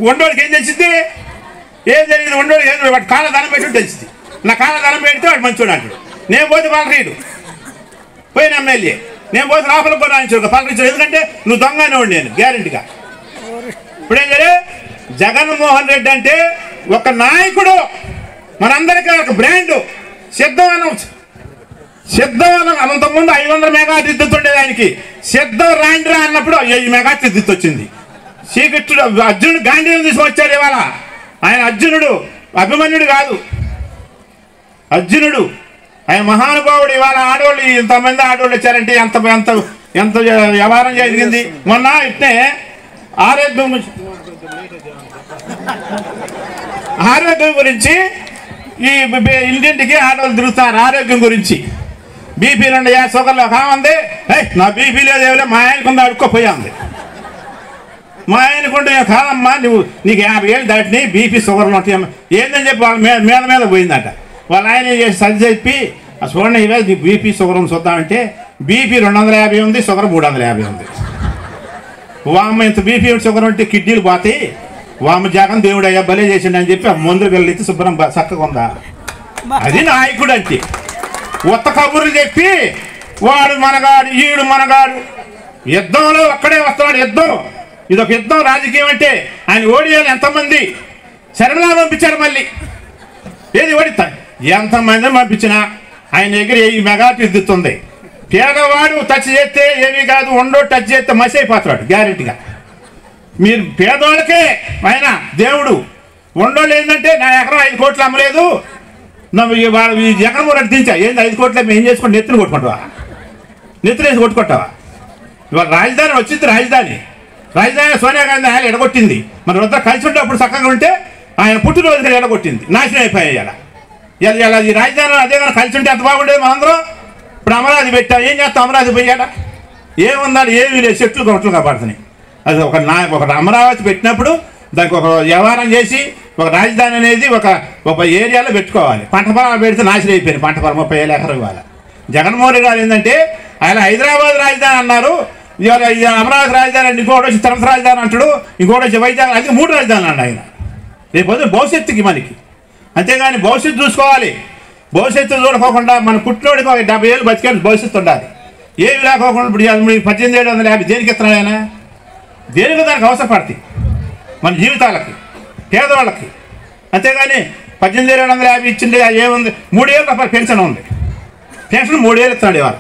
ఉండోడికి ఏం తెలిసింది? ఏం తెలియదు. ఉండోడికి ఏం వాడు కాళ్ళ ధనం పెట్టి తెలిసింది. నా కాళ్ళ ధనం పెడితే వాడు మంచోడు అంటాడు. నేను పోతే పలకరీడు, పోయిన ఎమ్మెల్యే నేను పోతే లోపలికి కూడా రాయించాడు పలకరించాడు. ఎందుకంటే నువ్వు దొంగ అనేవాడు నేను గ్యారెంటీగా. ఇప్పుడేం సరే జగన్మోహన్ రెడ్డి అంటే ఒక నాయకుడు, మనందరికీ ఒక బ్రాండు. సిద్ధవనం అంతకుముందు 500 మెగావాట్ విద్యుత్ ఉండేది ఆయనకి. సిద్ధం రాండ్రా అన్నప్పుడు 5 మెగావాట్ విద్యుత్ వచ్చింది. శ్రీకృష్ణుడు అర్జునుడు గాంధీని తీసుకొచ్చాడు. ఇవాళ ఆయన అర్జునుడు, అభిమన్యుడు కాదు, అర్జునుడు. ఆయన మహానుభావుడు. ఇవాళ ఆడవాళ్ళు ఇంతమంది ఆడవాళ్ళు వచ్చారంటే ఎంత ఎంత ఎంత వ్యవహారం జరిగింది. మొన్న ఇట్నే ఆరోగ్యం గురించి ఈ ఇంటింటికి ఆడవాళ్ళు తిరుగుతారు. ఆరోగ్యం గురించి బీపీలు ఉండయా, షుగర్లు కావంది. నా బీపీ లేదేవలే, మా ఆయనకుంది అడుక్కోపోయా ఉంది. మా ఆయనకుంటే కాదమ్మా, నీకు 50 ఏళ్ళు దాటిని బీపీ షుగర్లు ఉంటాయమ్మా ఏందని చెప్పి వాళ్ళ మీద పోయిందట. వాళ్ళ ఆయన చేసి సరి చెప్పి చూడండి ఇవే నీకు బీపీ షుగర్ చూద్దామంటే బీపీ 250 ఉంది, షుగర్ 350 ఉంది. వామ్మ ఇంత బీపీ షుగర్ ఉంటే కిడ్నీలు పోతాయి, వామ్మ జగన్ దేవుడు అయ్యా బలే చేసిండు అని చెప్పి ఆ మందులు వెళ్ళి శుభ్రం చక్కగా ఉందా. అది నాయకుడు అంటే. ఉత్త కబుర్లు చెప్పి వాడు మనగాడు, ఈడు మనగాడు. యుద్ధంలో ఒక్కడే వస్తాడు. యుద్ధం ఇదొక యుద్ధం. రాజకీయం అంటే ఆయన ఓడియాలి. ఎంతమంది శర్మలా పంపించారు. మళ్ళీ ఏది ఓడితా ఎంతమంది పంపించినా ఆయన దగ్గర 1000 మెగావాట్ విద్యుత్ ఉంది. పేదవాడు టచ్ చేస్తే ఏమీ కాదు, ఉండో టచ్ చేస్తే మసి అయిపోతాడు గ్యారెంటీగా. మీరు పేదవాళ్ళకే ఆయన దేవుడు. ఉండోళ్ళు ఏంటంటే నా ఎకరం 5 కోట్లు అమ్మలేదు, వాడు ఈ జగన్మోహన్ రెడ్డి దించా ఏంది 5 కోట్లు ఏం చేసుకుని నెత్తిని కొట్టుకుంటావా? నెత్తిని వేసి కొట్టుకుంటావా? ఇవాళ రాజధాని వచ్చింది. రాజధాని సోనియా గాంధీ ఆయన ఎడగొట్టింది. మన వద్ద కలిసి ఉంటే అప్పుడు చక్కగా ఉంటే ఆయన పుట్టినరోజుకి ఎడగొట్టింది. నాశనం అయిపోయాయి. ఇలా ఈ రాజధాని అదే కానీ కలిసి ఉంటే ఎంత బాగుండేది. మనందరం ఇప్పుడు అమరావతి పెట్టాం. ఏం చేస్తాం? అమరావతి పోయాడా ఏముందాడు? ఏమీ లేదు, చెట్లు గొట్లు కాపాడుతున్నాయి. అది ఒక అమరావతి పెట్టినప్పుడు దానికి ఒక వ్యవహారం చేసి ఒక రాజధాని అనేది ఒక ఏరియాలో పెట్టుకోవాలి. పంట పొలాలు పెడితే నాశనం అయిపోయింది. పంట పొలం 30,000 ఎకరం ఇవ్వాలి. జగన్మోహన్ రెడ్డి గారు ఏంటంటే ఆయన హైదరాబాద్ రాజధాని అన్నారు, ఇవాళ అమరావతి రాజధాని అంటే ఇంకోటి వచ్చి తిరుపతి రాజధాని అంటాడు, ఇంకోటి వచ్చి వైజాగ్, అది 3 రాజధానులు అండి ఆయన. రేపు భవిష్యత్తుకి మనకి. అంతేగాని భవిష్యత్తు చూసుకోవాలి. భవిష్యత్తు చూడకోకుండా మన పుట్టినోడికి ఒక 70 ఏళ్ళు బతికేది భవిష్యత్తు ఉండాలి. ఏమి లేకోకుండా ఇప్పుడు 18,750 దేనికి ఇస్తున్నాడు ఆయన? దేనికి దానికి అవసరపడతాయి మన జీవితాలకి, పేదవాళ్ళకి. అంతేగాని 18,750 ఇచ్చింది ఏముంది? 3,000 రూపాయలు పెన్షన్ ఉంది. పెన్షన్ 3,000 ఇస్తున్నాడు. ఇవాళ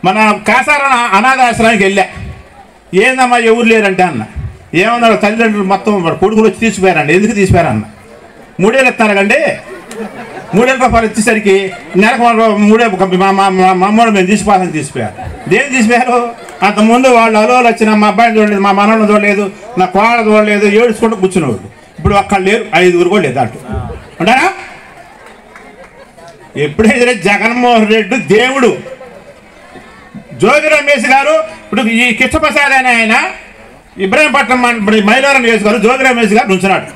మన కాసార అనాథాశ్రమానికి వెళ్ళా. ఏందమ్మా ఎవరు లేరంటే అన్న. ఏమన్నాడు? తల్లిదండ్రులు మొత్తం కొడుకులు వచ్చి తీసిపోయారండి. ఎందుకు తీసిపోయారన్న? 3,000 ఇస్తున్నారు కండి. 3,000 రూపాయలు ఇచ్చేసరికి నెలకు 3 మా అమ్మోడు మేము తీసిపోయారు. దేని తీసిపోయారు? అంతకుముందు వాళ్ళు అలోలు వచ్చిన మా అబ్బాయిని చూడలేదు, మా మనవని చూడలేదు, నా కోళ్ళ చూడలేదు, ఏడుచుకుంటూ కూర్చునేవాళ్ళు. ఇప్పుడు ఒక్కళ్ళు లేరు, 5 కూడా లేదు అంటూ ఉంటారా? ఎప్పుడైతే జగన్మోహన్ రెడ్డి దేవుడు. జోగి రమేష్ గారు ఇప్పుడు ఈ కృష్ణప్రసాద్ అనే ఆయన ఇబ్రాహీంపట్నం మైలవరం నియోజకవర్గం జోగి రమేష్ గారు నుంచున్నాడు.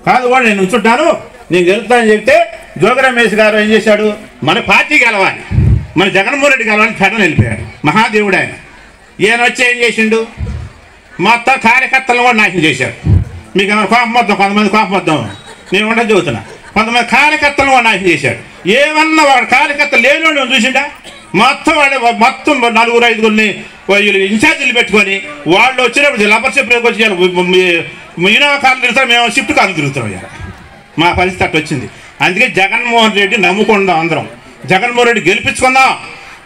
కాదు కూడా నేను ఉంచుంటాను, నేను గెలుస్తానని చెప్తే జోగి రమేష్ గారు ఏం చేశాడు? మన పార్టీ గెలవాలి, మన జగన్మోహన్ రెడ్డి గెలవాలని ఫెడరల్ వెళ్ళిపోయాడు. మహాదేవుడు ఆయన. ఈయన వచ్చి ఏం చేసిండు? మొత్తం కార్యకర్తలను కూడా నాశనం చేశాడు. మీకు ఏమైనా కోపం వద్దాం, కొంతమంది కోపం వద్దాం, నేను ఉండదు చెబుతున్నా. కొంతమంది కార్యకర్తలను కూడా నాశనం చేశాడు. ఏమన్నా వాడు కార్యకర్తలు లేని చూసిండా? మొత్తం వాడు మొత్తం 4-5 ఇన్ఛార్జీలు పెట్టుకొని వాళ్ళు వచ్చినప్పుడు లబ్బర్ చెప్పు వచ్చి ఇన్నోవా కార్లు తిరుగుతాం, మేము షిఫ్ట్ కార్లు తిరుగుతాం. మా పరిస్థితి అట్టు వచ్చింది. అందుకే జగన్మోహన్ రెడ్డి నమ్ముకుందాం అందరం. జగన్మోహన్ రెడ్డి గెలిపించుకుందాం.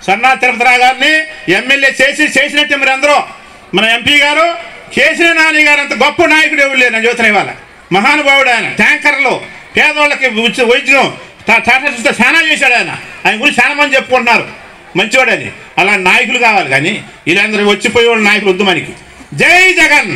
సన్నా తిరుపతిరావు గారిని ఎమ్మెల్యే చేసినట్టే మీరు అందరూ. మన ఎంపీ గారు కేసీఆర్ నాని గారు అంత గొప్ప నాయకుడు ఎవరు లేరు. నేను చూస్తున్నాయి వాళ్ళ మహానుభావుడు ఆయన. ట్యాంకర్లు పేదవాళ్ళకి వైద్యం చూస్తే చాలా చేశాడు ఆయన. ఆయన గురించి చాలా మంది చెప్పుకుంటున్నారు మంచివాడని. అలా నాయకులు కావాలి కానీ వీళ్ళందరూ వచ్చిపోయే వాళ్ళ నాయకులు వద్దు మనకి. జై జగన్.